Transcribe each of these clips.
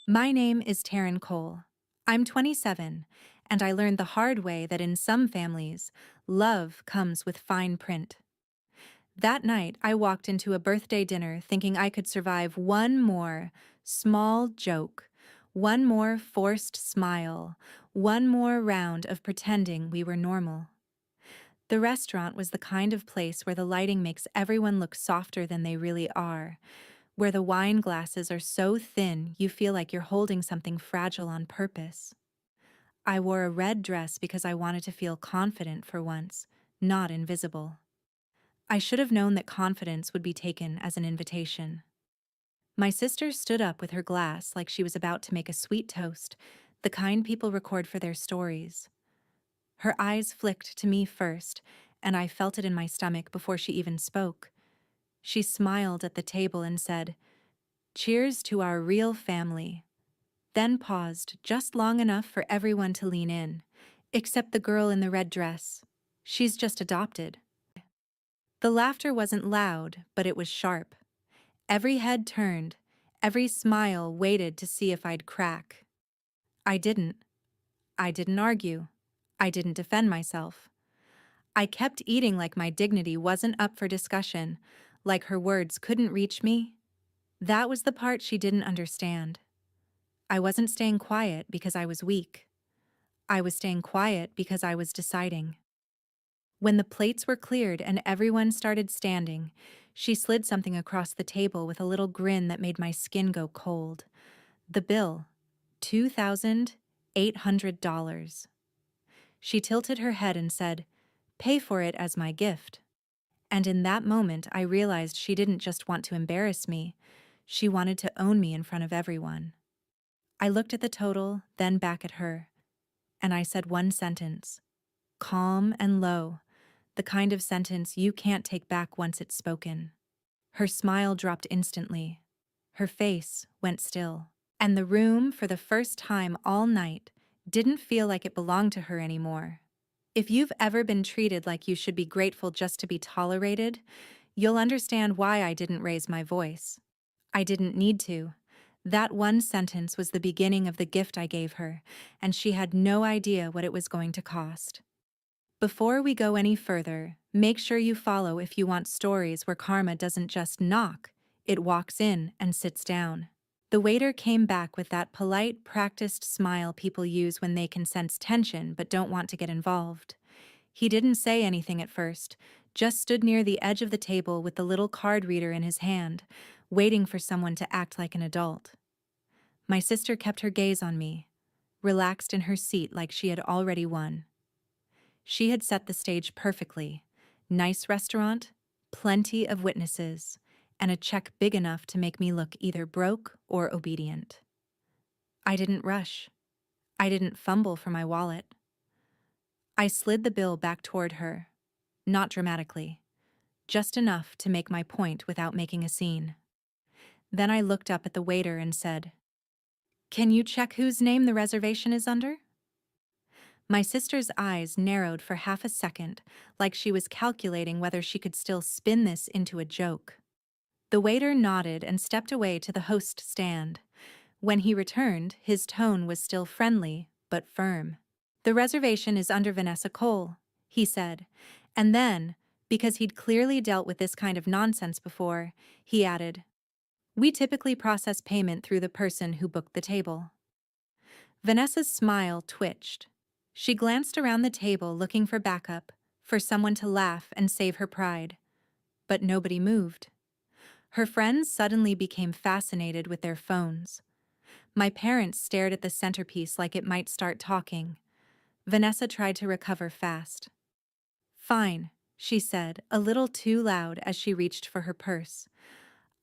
My name is Taryn Cole. I'm 27, and I learned the hard way that in some families, love comes with fine print. That night, I walked into a birthday dinner thinking I could survive one more small joke, one more forced smile, one more round of pretending we were normal. The restaurant was the kind of place where the lighting makes everyone look softer than they really are, where the wine glasses are so thin you feel like you're holding something fragile on purpose. I wore a red dress because I wanted to feel confident for once, not invisible. I should have known that confidence would be taken as an invitation. My sister stood up with her glass like she was about to make a sweet toast, the kind people record for their stories. Her eyes flicked to me first, and I felt it in my stomach before she even spoke. She smiled at the table and said, "Cheers to our real family," then paused just long enough for everyone to lean in, except the girl in the red dress. She's just adopted. The laughter wasn't loud, but it was sharp. Every head turned, every smile waited to see if I'd crack. I didn't. I didn't argue. I didn't defend myself. I kept eating like my dignity wasn't up for discussion, like her words couldn't reach me. That was the part she didn't understand. I wasn't staying quiet because I was weak. I was staying quiet because I was deciding. When the plates were cleared and everyone started standing, she slid something across the table with a little grin that made my skin go cold. The bill, $2,800. She tilted her head and said, "Pay for it as my gift." And in that moment, I realized she didn't just want to embarrass me, she wanted to own me in front of everyone. I looked at the total, then back at her, and I said one sentence, calm and low, the kind of sentence you can't take back once it's spoken. Her smile dropped instantly. Her face went still. And the room, for the first time all night, didn't feel like it belonged to her anymore. If you've ever been treated like you should be grateful just to be tolerated, you'll understand why I didn't raise my voice. I didn't need to. That one sentence was the beginning of the gift I gave her, and she had no idea what it was going to cost. Before we go any further, make sure you follow if you want stories where karma doesn't just knock, it walks in and sits down. The waiter came back with that polite, practiced smile people use when they can sense tension but don't want to get involved. He didn't say anything at first, just stood near the edge of the table with the little card reader in his hand, waiting for someone to act like an adult. My sister kept her gaze on me, relaxed in her seat like she had already won. She had set the stage perfectly. Nice restaurant, plenty of witnesses, and a check big enough to make me look either broke or obedient. I didn't rush. I didn't fumble for my wallet. I slid the bill back toward her, not dramatically, just enough to make my point without making a scene. Then I looked up at the waiter and said, "Can you check whose name the reservation is under?" My sister's eyes narrowed for half a second, like she was calculating whether she could still spin this into a joke. The waiter nodded and stepped away to the host stand. When he returned, his tone was still friendly, but firm. "The reservation is under Vanessa Cole," he said, and then, because he'd clearly dealt with this kind of nonsense before, he added, "We typically process payment through the person who booked the table." Vanessa's smile twitched. She glanced around the table looking for backup, for someone to laugh and save her pride. But nobody moved. Her friends suddenly became fascinated with their phones. My parents stared at the centerpiece like it might start talking. Vanessa tried to recover fast. "Fine," she said, a little too loud as she reached for her purse.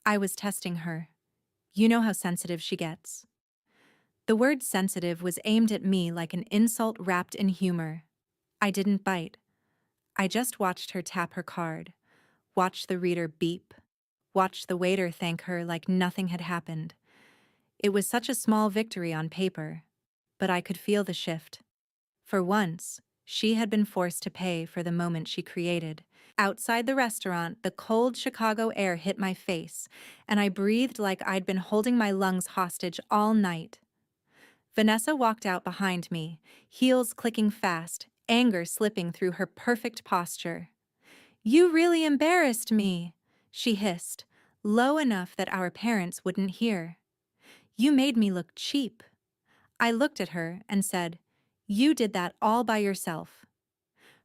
I was testing her. You know how sensitive she gets. The word sensitive was aimed at me like an insult wrapped in humor. I didn't bite. I just watched her tap her card, watched the reader beep, watched the waiter thank her like nothing had happened. It was such a small victory on paper, but I could feel the shift. For once, she had been forced to pay for the moment she created. Outside the restaurant, the cold Chicago air hit my face, and I breathed like I'd been holding my lungs hostage all night. Vanessa walked out behind me, heels clicking fast, anger slipping through her perfect posture. "You really embarrassed me," she hissed, low enough that our parents wouldn't hear. "You made me look cheap." I looked at her and said, "You did that all by yourself."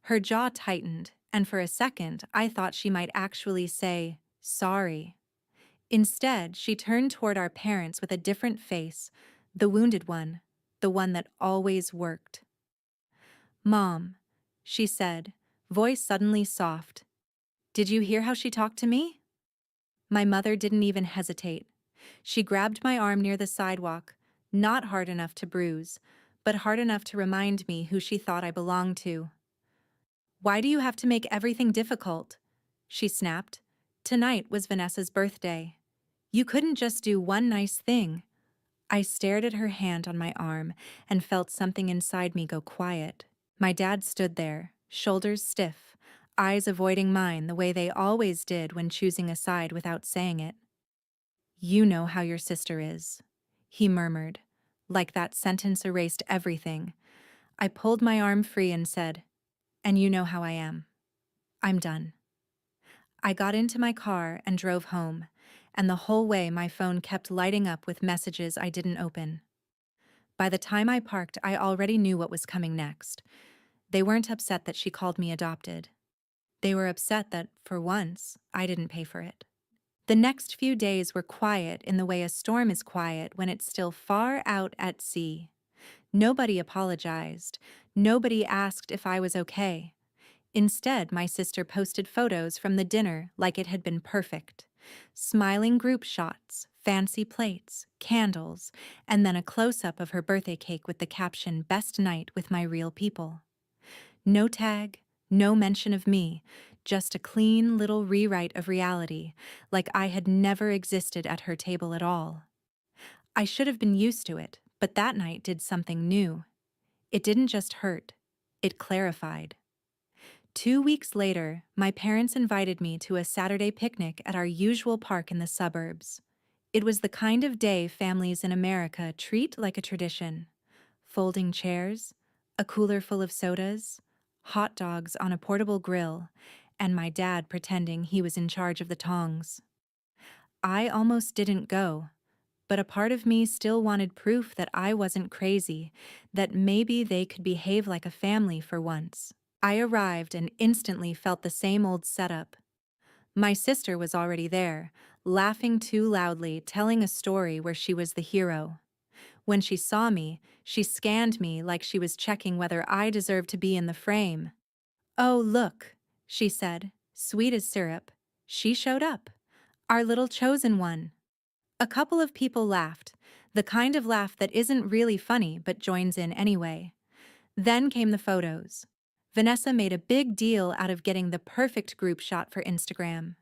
Her jaw tightened, and for a second I thought she might actually say, "Sorry." Instead, she turned toward our parents with a different face, the wounded one, the one that always worked. "Mom," she said, voice suddenly soft, "did you hear how she talked to me?" My mother didn't even hesitate. She grabbed my arm near the sidewalk, not hard enough to bruise, but hard enough to remind me who she thought I belonged to. "Why do you have to make everything difficult?" she snapped. Tonight was Vanessa's birthday. You couldn't just do one nice thing. I stared at her hand on my arm and felt something inside me go quiet. My dad stood there, shoulders stiff, eyes avoiding mine the way they always did when choosing a side without saying it. "You know how your sister is," he murmured, like that sentence erased everything. I pulled my arm free and said, "And you know how I am. I'm done." I got into my car and drove home, and the whole way my phone kept lighting up with messages I didn't open. By the time I parked, I already knew what was coming next. They weren't upset that she called me adopted. They were upset that, for once, I didn't pay for it. The next few days were quiet in the way a storm is quiet when it's still far out at sea. Nobody apologized. Nobody asked if I was okay. Instead, my sister posted photos from the dinner like it had been perfect. Smiling group shots, fancy plates, candles, and then a close-up of her birthday cake with the caption, "Best night with my real people." No tag, no mention of me, just a clean little rewrite of reality, like I had never existed at her table at all. I should have been used to it, but that night did something new. It didn't just hurt, it clarified. 2 weeks later, my parents invited me to a Saturday picnic at our usual park in the suburbs. It was the kind of day families in America treat like a tradition. Folding chairs, a cooler full of sodas, hot dogs on a portable grill, and my dad pretending he was in charge of the tongs. I almost didn't go, but a part of me still wanted proof that I wasn't crazy, that maybe they could behave like a family for once. I arrived and instantly felt the same old setup. My sister was already there, laughing too loudly, telling a story where she was the hero. When she saw me, she scanned me like she was checking whether I deserved to be in the frame. "Oh, look," she said, sweet as syrup. She showed up. Our little chosen one. A couple of people laughed, the kind of laugh that isn't really funny but joins in anyway. Then came the photos. Vanessa made a big deal out of getting the perfect group shot for Instagram.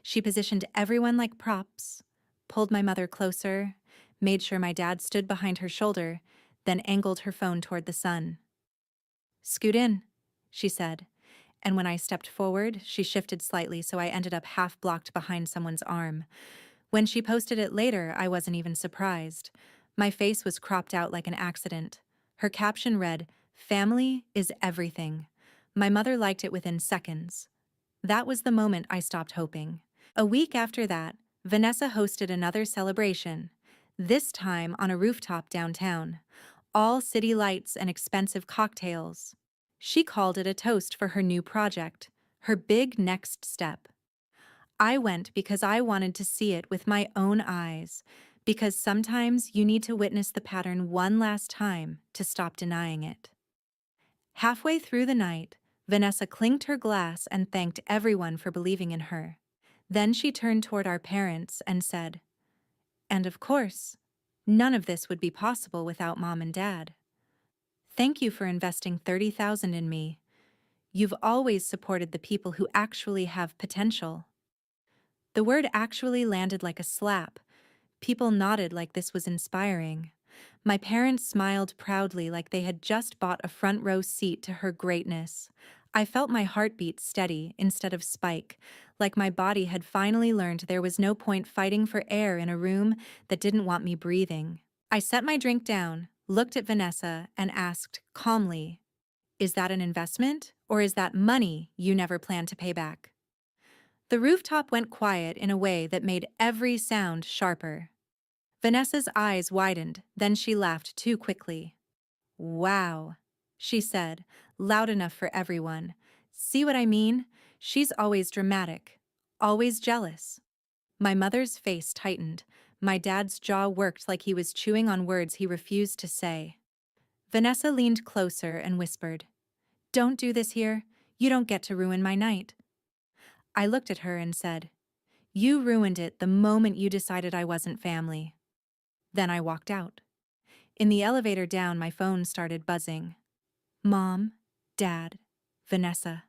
She positioned everyone like props, pulled my mother closer, made sure my dad stood behind her shoulder, then angled her phone toward the sun. "Scoot in," she said, and when I stepped forward, she shifted slightly so I ended up half blocked behind someone's arm. When she posted it later, I wasn't even surprised. My face was cropped out like an accident. Her caption read, "Family is everything." My mother liked it within seconds. That was the moment I stopped hoping. A week after that, Vanessa hosted another celebration, this time on a rooftop downtown. All city lights and expensive cocktails. She called it a toast for her new project, her big next step. I went because I wanted to see it with my own eyes, because sometimes you need to witness the pattern one last time to stop denying it. Halfway through the night, Vanessa clinked her glass and thanked everyone for believing in her. Then she turned toward our parents and said, "And of course, none of this would be possible without Mom and Dad. Thank you for investing $30,000 in me. You've always supported the people who actually have potential." The word actually landed like a slap. People nodded like this was inspiring. My parents smiled proudly like they had just bought a front row seat to her greatness. I felt my heartbeat steady instead of spike, like my body had finally learned there was no point fighting for air in a room that didn't want me breathing. I set my drink down, looked at Vanessa, and asked calmly, "Is that an investment, or is that money you never plan to pay back?" The rooftop went quiet in a way that made every sound sharper. Vanessa's eyes widened, then she laughed too quickly. "Wow," she said, loud enough for everyone. "See what I mean? She's always dramatic, always jealous." My mother's face tightened. My dad's jaw worked like he was chewing on words he refused to say. Vanessa leaned closer and whispered, "Don't do this here. You don't get to ruin my night." I looked at her and said, "You ruined it the moment you decided I wasn't family." Then I walked out. In the elevator down, my phone started buzzing. Mom, Dad, Vanessa.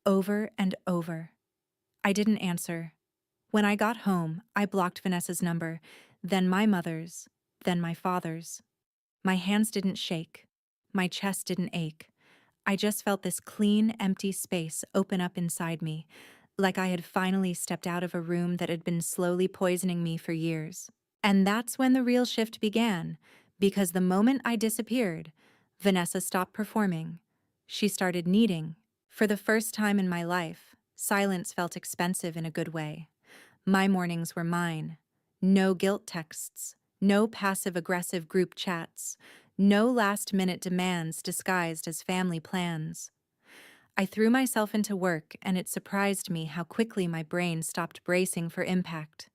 Over and over. I didn't answer. When I got home, I blocked Vanessa's number, then my mother's, then my father's. My hands didn't shake. My chest didn't ache. I just felt this clean, empty space open up inside me, like I had finally stepped out of a room that had been slowly poisoning me for years. And that's when the real shift began, because the moment I disappeared, Vanessa stopped performing. She started kneading. For the first time in my life, silence felt expensive in a good way. My mornings were mine. No guilt texts, no passive-aggressive group chats, no last-minute demands disguised as family plans. I threw myself into work, and it surprised me how quickly my brain stopped bracing for impact.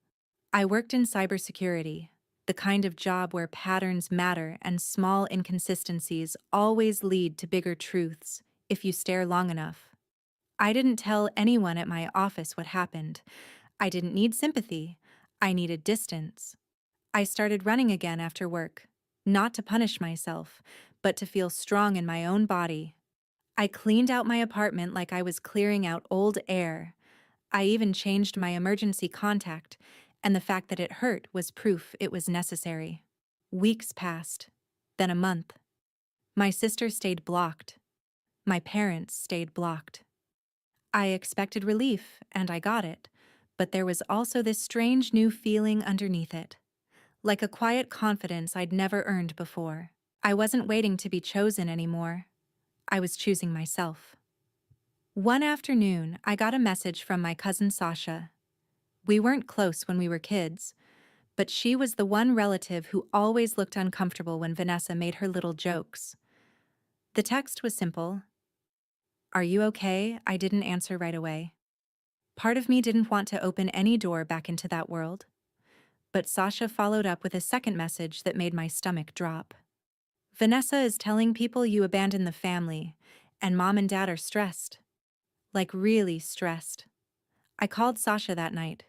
I worked in cybersecurity, the kind of job where patterns matter and small inconsistencies always lead to bigger truths if you stare long enough. I didn't tell anyone at my office what happened. I didn't need sympathy. I needed distance. I started running again after work, not to punish myself, but to feel strong in my own body. I cleaned out my apartment like I was clearing out old air. I even changed my emergency contact, and the fact that it hurt was proof it was necessary. Weeks passed, then a month. My sister stayed blocked. My parents stayed blocked. I expected relief, and I got it, but there was also this strange new feeling underneath it, like a quiet confidence I'd never earned before. I wasn't waiting to be chosen anymore. I was choosing myself. One afternoon, I got a message from my cousin Sasha. We weren't close when we were kids, but she was the one relative who always looked uncomfortable when Vanessa made her little jokes. The text was simple. "Are you okay?" I didn't answer right away. Part of me didn't want to open any door back into that world. But Sasha followed up with a second message that made my stomach drop. "Vanessa is telling people you abandoned the family, and Mom and Dad are stressed. Like really stressed." I called Sasha that night.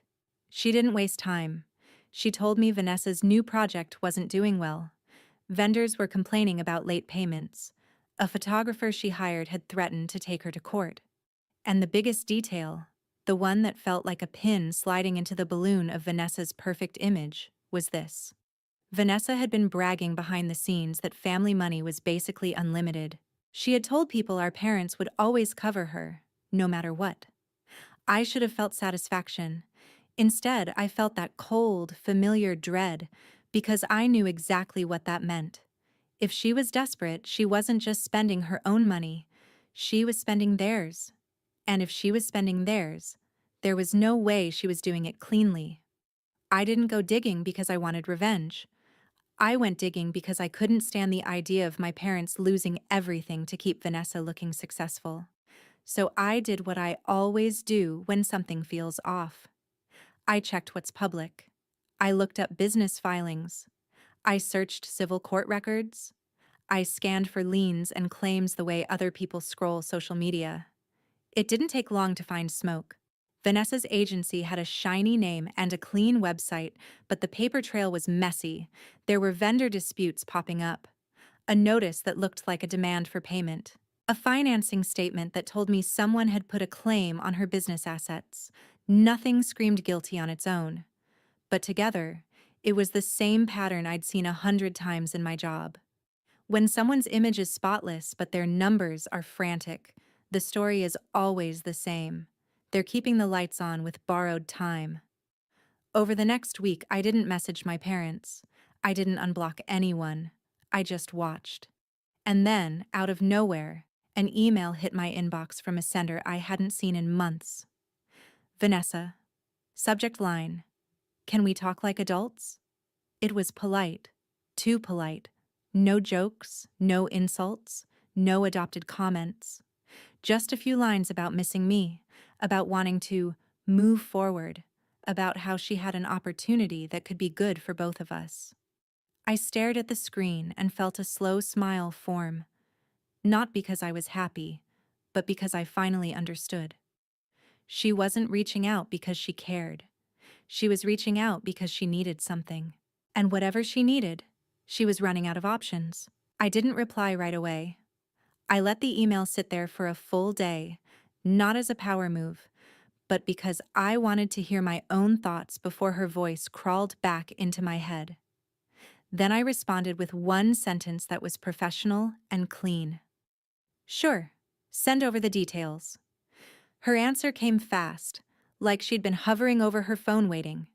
She didn't waste time. She told me Vanessa's new project wasn't doing well. Vendors were complaining about late payments. A photographer she hired had threatened to take her to court. And the biggest detail, the one that felt like a pin sliding into the balloon of Vanessa's perfect image, was this. Vanessa had been bragging behind the scenes that family money was basically unlimited. She had told people our parents would always cover her, no matter what. I should have felt satisfaction. Instead, I felt that cold, familiar dread, because I knew exactly what that meant. If she was desperate, she wasn't just spending her own money, she was spending theirs. And if she was spending theirs, there was no way she was doing it cleanly. I didn't go digging because I wanted revenge. I went digging because I couldn't stand the idea of my parents losing everything to keep Vanessa looking successful. So I did what I always do when something feels off. I checked what's public. I looked up business filings. I searched civil court records. I scanned for liens and claims the way other people scroll social media. It didn't take long to find smoke. Vanessa's agency had a shiny name and a clean website, but the paper trail was messy. There were vendor disputes popping up. A notice that looked like a demand for payment. A financing statement that told me someone had put a claim on her business assets. Nothing screamed guilty on its own. But together, it was the same pattern I'd seen 100 times in my job. When someone's image is spotless but their numbers are frantic, The story is always the same. They're keeping the lights on with borrowed time. Over the next week, I didn't message my parents. I didn't unblock anyone. I just watched. And then, out of nowhere, an email hit my inbox from a sender I hadn't seen in months. Vanessa. Subject line. Can we talk like adults? It was polite. Too polite. No jokes, no insults, no adopted comments. Just a few lines about missing me, about wanting to move forward, about how she had an opportunity that could be good for both of us. I stared at the screen and felt a slow smile form, not because I was happy, but because I finally understood. She wasn't reaching out because she cared. She was reaching out because she needed something. And whatever she needed, she was running out of options. I didn't reply right away. I let the email sit there for a full day, not as a power move, but because I wanted to hear my own thoughts before her voice crawled back into my head. Then I responded with one sentence that was professional and clean. Sure, send over the details. Her answer came fast, like she'd been hovering over her phone waiting.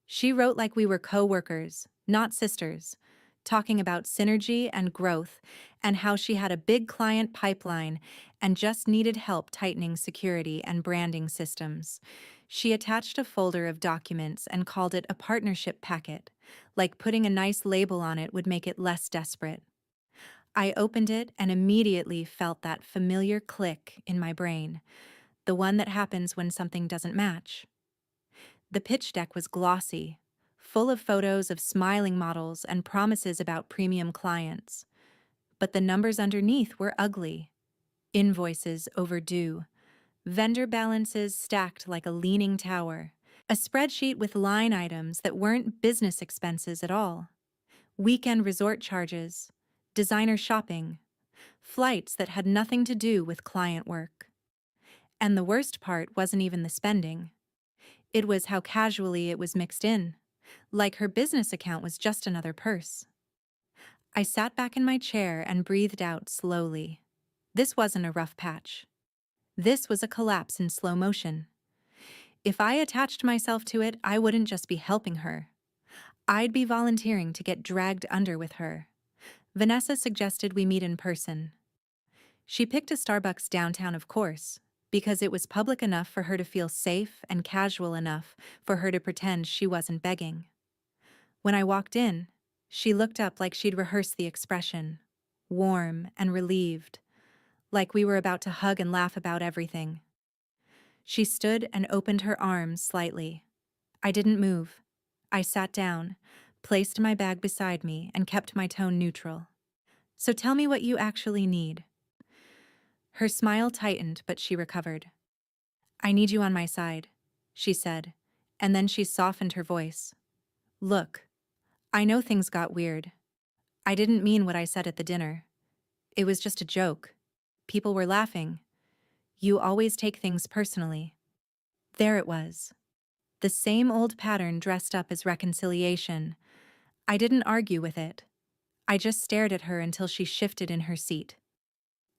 She wrote like we were co-workers, not sisters, talking about synergy and growth and how she had a big client pipeline and just needed help tightening security and branding systems. She attached a folder of documents and called it a partnership packet, like putting a nice label on it would make it less desperate. I opened it and immediately felt that familiar click in my brain, the one that happens when something doesn't match. The pitch deck was glossy, full of photos of smiling models and promises about premium clients. But the numbers underneath were ugly. Invoices overdue. Vendor balances stacked like a leaning tower. A spreadsheet with line items that weren't business expenses at all. Weekend resort charges. Designer shopping. Flights that had nothing to do with client work. And the worst part wasn't even the spending. It was how casually it was mixed in, like her business account was just another purse. I sat back in my chair and breathed out slowly. This wasn't a rough patch. This was a collapse in slow motion. If I attached myself to it, I wouldn't just be helping her. I'd be volunteering to get dragged under with her. Vanessa suggested we meet in person. She picked a Starbucks downtown, of course, because it was public enough for her to feel safe and casual enough for her to pretend she wasn't begging. When I walked in, she looked up like she'd rehearsed the expression, warm and relieved, like we were about to hug and laugh about everything. She stood and opened her arms slightly. I didn't move. I sat down, placed my bag beside me, and kept my tone neutral. So tell me what you actually need. Her smile tightened, but she recovered. I need you on my side, she said, and then she softened her voice. Look, I know things got weird. I didn't mean what I said at the dinner. It was just a joke. People were laughing. You always take things personally. There it was. The same old pattern dressed up as reconciliation. I didn't argue with it. I just stared at her until she shifted in her seat.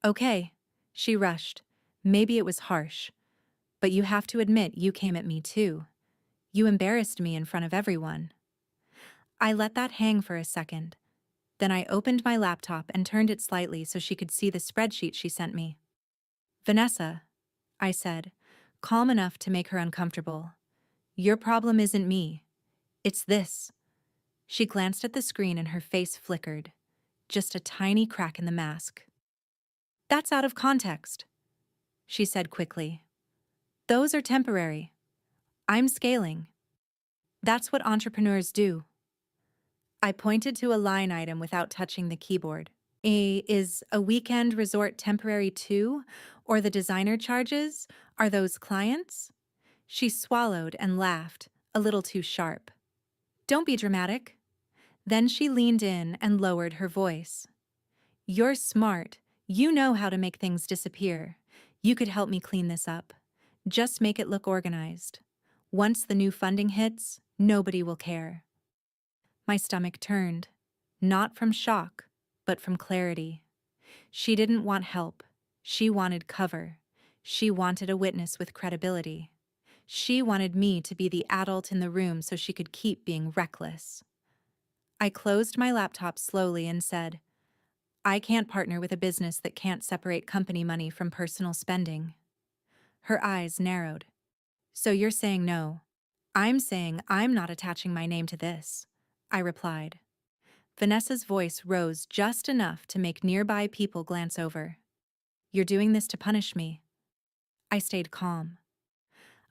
Okay, she rushed. Maybe it was harsh. But you have to admit you came at me too. You embarrassed me in front of everyone. I let that hang for a second. Then I opened my laptop and turned it slightly so she could see the spreadsheet she sent me. Vanessa, I said, calm enough to make her uncomfortable. Your problem isn't me. It's this. She glanced at the screen and her face flickered. Just a tiny crack in the mask. That's out of context, she said quickly. Those are temporary. I'm scaling. That's what entrepreneurs do. I pointed to a line item without touching the keyboard. Is a weekend resort temporary too? Or the designer charges? Are those clients? She swallowed and laughed, a little too sharp. Don't be dramatic. Then she leaned in and lowered her voice. You're smart. You know how to make things disappear. You could help me clean this up. Just make it look organized. Once the new funding hits, nobody will care. My stomach turned, not from shock, but from clarity. She didn't want help. She wanted cover. She wanted a witness with credibility. She wanted me to be the adult in the room so she could keep being reckless. I closed my laptop slowly and said, I can't partner with a business that can't separate company money from personal spending. Her eyes narrowed. So you're saying no? I'm saying I'm not attaching my name to this, I replied. Vanessa's voice rose just enough to make nearby people glance over. You're doing this to punish me. I stayed calm.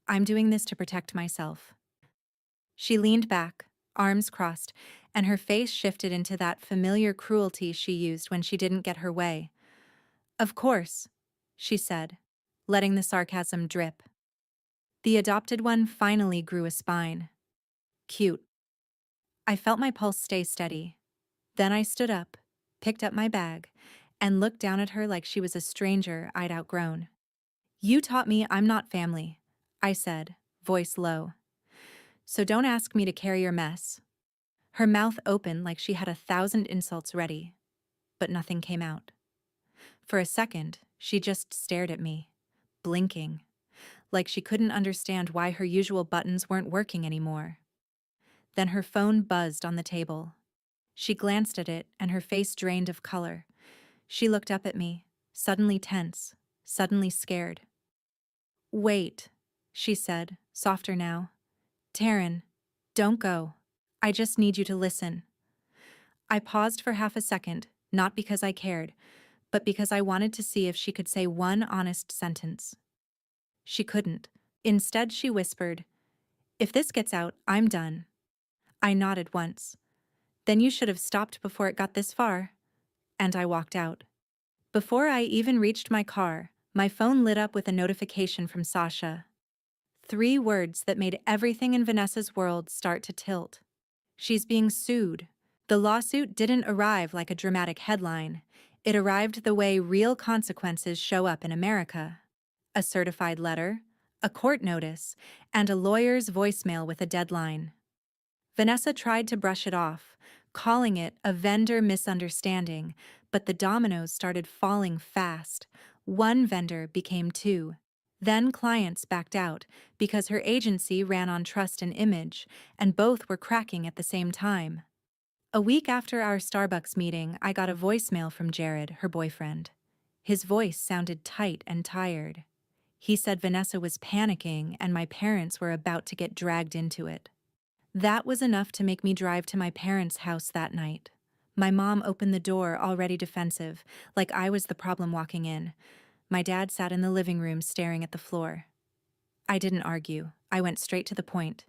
I'm doing this to protect myself. She leaned back, arms crossed, and her face shifted into that familiar cruelty she used when she didn't get her way. Of course, she said, letting the sarcasm drip. The adopted one finally grew a spine. Cute. I felt my pulse stay steady. Then I stood up, picked up my bag, and looked down at her like she was a stranger I'd outgrown. You taught me I'm not family, I said, voice low. So don't ask me to carry your mess. Her mouth opened like she had 1,000 insults ready, but nothing came out. For a second, she just stared at me, blinking, like she couldn't understand why her usual buttons weren't working anymore. Then her phone buzzed on the table. She glanced at it and her face drained of color. She looked up at me, suddenly tense, suddenly scared. Wait, she said, softer now. Taryn, don't go. I just need you to listen. I paused for half a second, not because I cared, but because I wanted to see if she could say one honest sentence. She couldn't. Instead, she whispered, If this gets out, I'm done. I nodded once. Then you should have stopped before it got this far. And I walked out. Before I even reached my car, my phone lit up with a notification from Sasha. 3 words that made everything in Vanessa's world start to tilt. She's being sued. The lawsuit didn't arrive like a dramatic headline. It arrived the way real consequences show up in America. A certified letter, a court notice, and a lawyer's voicemail with a deadline. Vanessa tried to brush it off, calling it a vendor misunderstanding, but the dominoes started falling fast. 1 vendor became 2. Then clients backed out because her agency ran on trust and image, and both were cracking at the same time. A week after our Starbucks meeting, I got a voicemail from Jared, her boyfriend. His voice sounded tight and tired. He said Vanessa was panicking and my parents were about to get dragged into it. That was enough to make me drive to my parents' house that night. My mom opened the door already defensive, like I was the problem walking in. My dad sat in the living room staring at the floor. I didn't argue. I went straight to the point.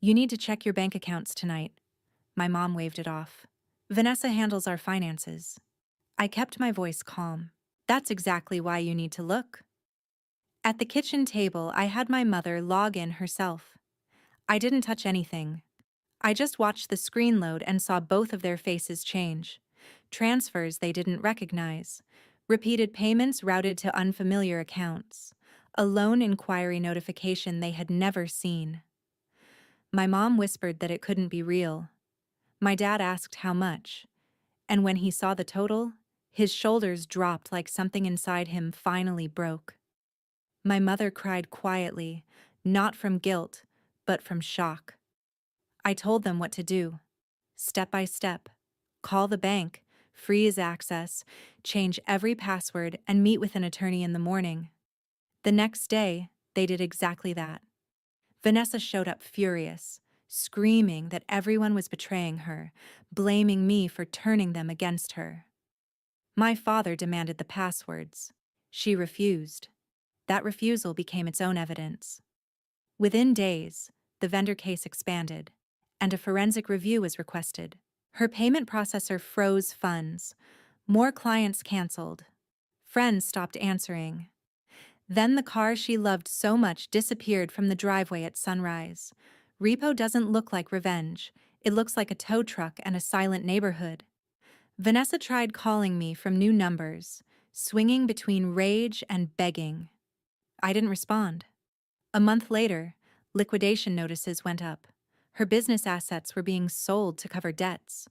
You need to check your bank accounts tonight. My mom waved it off. Vanessa handles our finances. I kept my voice calm. That's exactly why you need to look. At the kitchen table, I had my mother log in herself. I didn't touch anything. I just watched the screen load and saw both of their faces change. Transfers they didn't recognize. Repeated payments routed to unfamiliar accounts. A loan inquiry notification they had never seen. My mom whispered that it couldn't be real. My dad asked how much. And when he saw the total, his shoulders dropped like something inside him finally broke. My mother cried quietly, not from guilt, but from shock. I told them what to do, step by step. Call the bank, freeze access, change every password, and meet with an attorney in the morning. The next day, they did exactly that. Vanessa showed up furious, screaming that everyone was betraying her, blaming me for turning them against her. My father demanded the passwords. She refused. That refusal became its own evidence. Within days, the vendor case expanded, and a forensic review was requested. Her payment processor froze funds. More clients canceled. Friends stopped answering. Then the car she loved so much disappeared from the driveway at sunrise. Repo doesn't look like revenge. It looks like a tow truck and a silent neighborhood. Vanessa tried calling me from new numbers, swinging between rage and begging. I didn't respond. A month later, liquidation notices went up. Her business assets were being sold to cover debts.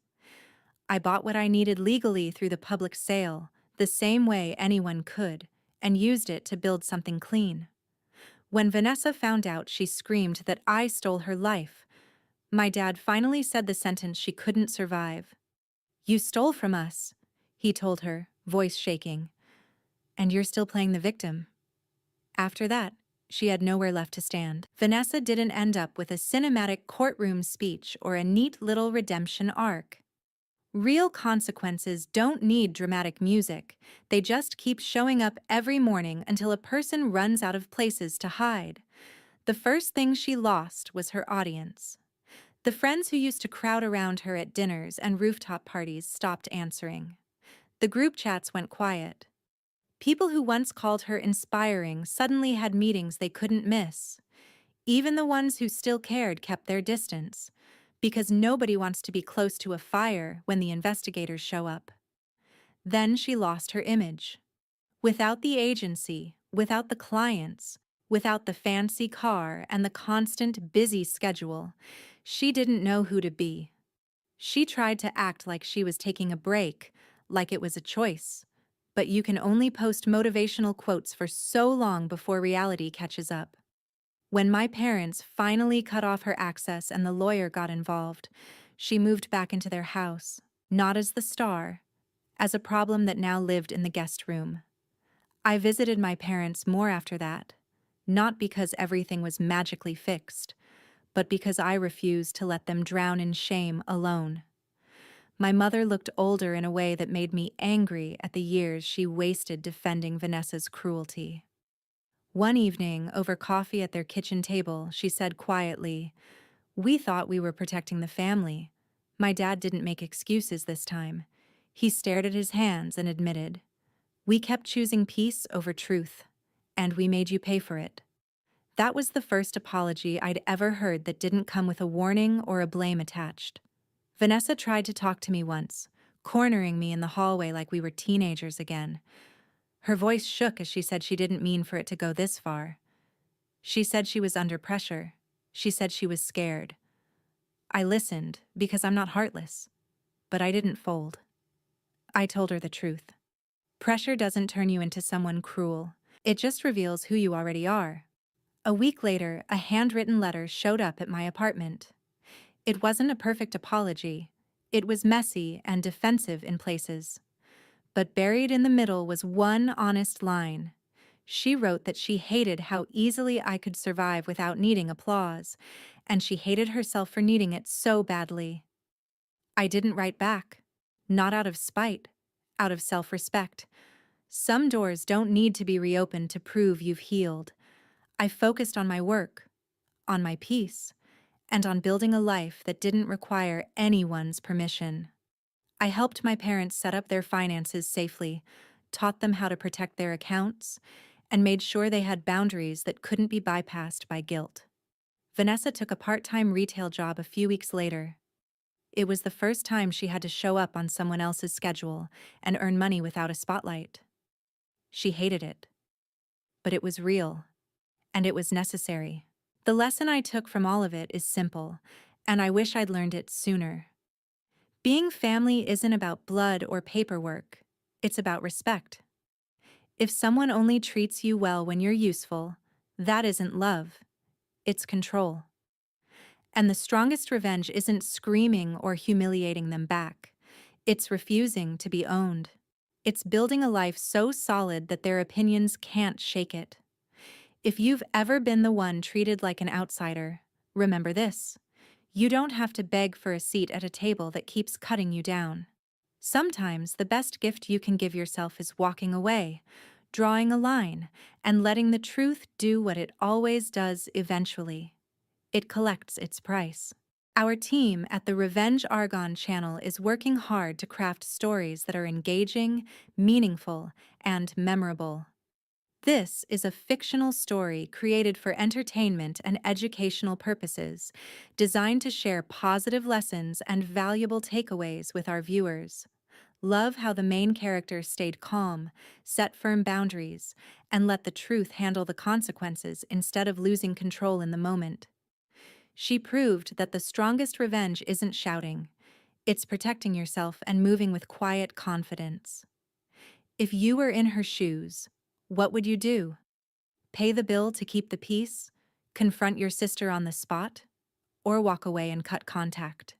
I bought what I needed legally through the public sale, the same way anyone could, and used it to build something clean. When Vanessa found out, she screamed that I stole her life. My dad finally said the sentence she couldn't survive. "You stole from us," he told her, voice shaking. "And you're still playing the victim." After that, she had nowhere left to stand. Vanessa didn't end up with a cinematic courtroom speech or a neat little redemption arc. Real consequences don't need dramatic music. They just keep showing up every morning until a person runs out of places to hide. The first thing she lost was her audience. The friends who used to crowd around her at dinners and rooftop parties stopped answering. The group chats went quiet. People who once called her inspiring suddenly had meetings they couldn't miss. Even the ones who still cared kept their distance, because nobody wants to be close to a fire when the investigators show up. Then she lost her image. Without the agency, without the clients, without the fancy car and the constant busy schedule, she didn't know who to be. She tried to act like she was taking a break, like it was a choice. But you can only post motivational quotes for so long before reality catches up. When my parents finally cut off her access and the lawyer got involved, she moved back into their house, not as the star, as a problem that now lived in the guest room. I visited my parents more after that, not because everything was magically fixed, but because I refused to let them drown in shame alone. My mother looked older in a way that made me angry at the years she wasted defending Vanessa's cruelty. One evening, over coffee at their kitchen table, she said quietly, "We thought we were protecting the family. My dad didn't make excuses this time. He stared at his hands and admitted, 'We kept choosing peace over truth, and we made you pay for it.'" That was the first apology I'd ever heard that didn't come with a warning or a blame attached. Vanessa tried to talk to me once, cornering me in the hallway like we were teenagers again. Her voice shook as she said she didn't mean for it to go this far. She said she was under pressure. She said she was scared. I listened because I'm not heartless, but I didn't fold. I told her the truth. Pressure doesn't turn you into someone cruel. It just reveals who you already are. A week later, a handwritten letter showed up at my apartment. It wasn't a perfect apology. It was messy and defensive in places. But buried in the middle was one honest line. She wrote that she hated how easily I could survive without needing applause, and she hated herself for needing it so badly. I didn't write back. Not out of spite, out of self-respect. Some doors don't need to be reopened to prove you've healed. I focused on my work, on my peace, and on building a life that didn't require anyone's permission. I helped my parents set up their finances safely, taught them how to protect their accounts, and made sure they had boundaries that couldn't be bypassed by guilt. Vanessa took a part-time retail job a few weeks later. It was the first time she had to show up on someone else's schedule and earn money without a spotlight. She hated it. But it was real, and it was necessary. The lesson I took from all of it is simple, and I wish I'd learned it sooner. Being family isn't about blood or paperwork. It's about respect. If someone only treats you well when you're useful, that isn't love. It's control. And the strongest revenge isn't screaming or humiliating them back. It's refusing to be owned. It's building a life so solid that their opinions can't shake it. If you've ever been the one treated like an outsider, remember this. You don't have to beg for a seat at a table that keeps cutting you down. Sometimes the best gift you can give yourself is walking away, drawing a line, and letting the truth do what it always does eventually. It collects its price. Our team at the Revenge Argon channel is working hard to craft stories that are engaging, meaningful, and memorable. This is a fictional story created for entertainment and educational purposes, designed to share positive lessons and valuable takeaways with our viewers. Love how the main character stayed calm, set firm boundaries, and let the truth handle the consequences instead of losing control in the moment. She proved that the strongest revenge isn't shouting. It's protecting yourself and moving with quiet confidence. If you were in her shoes, What would you do? Pay the bill to keep the peace? Confront your sister on the spot? Or walk away and cut contact?